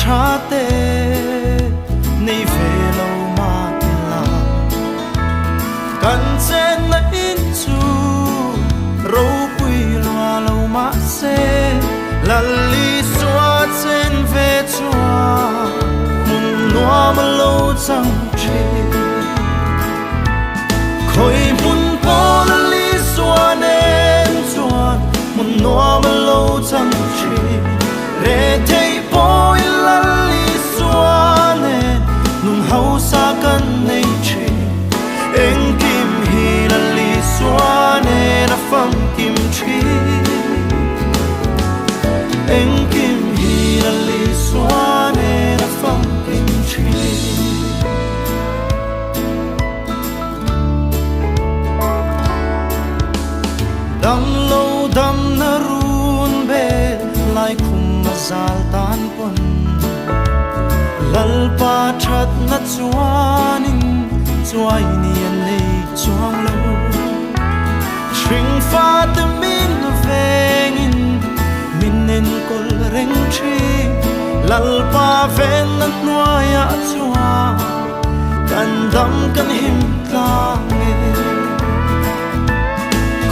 cha te nei ve lo ma la kan chen na in chu ro pui lo ma se la li xóa chen ve chua mun noa ma lo chang chi khoi mun po la li xóa nên chuan mun noa ma lo chang chi re thei po la li xóa nên nung hau sa kan nei chi eng kim hi la li xóa nên na phang kim chi eng kim hi la li xóa nên na phang kim chi dam lo dam na run be lai khum ma zal tan pon lal pa that na chuanin chuai ni an nei chuang lo string fa de min vengin minen kol reng chi lal pa ven na noya chua kan dam kan him tlang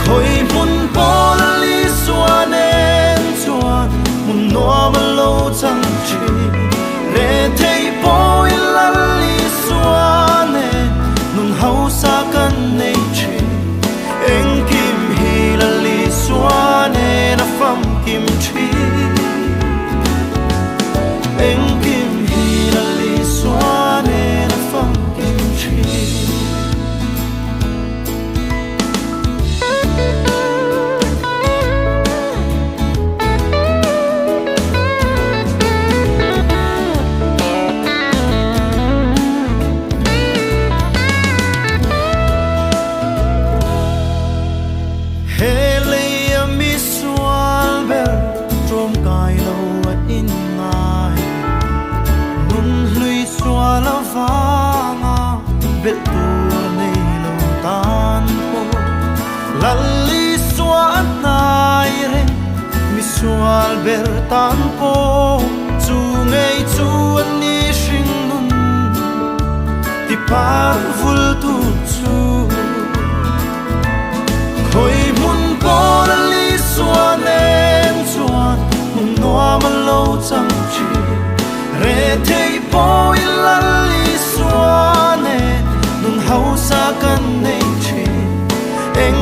khoi mun po la li xóa nên chuan mun noa ma lo chang chi re thei po la li xóa nên nung hau sa kan nei chi eng kim hi la li xóa nên na pham kim chi eng kim hi la li xóa nên na pham kim chi bet tu nei lo tan po la li xóa nai re mi sual ber tan po chu ngei chu an ni sing nun ti par vul tu chu khoi mun po la li xóa nên chuan mun noa ma lo chang chi re thei po la li xóa nên hau sa kan nei chi eng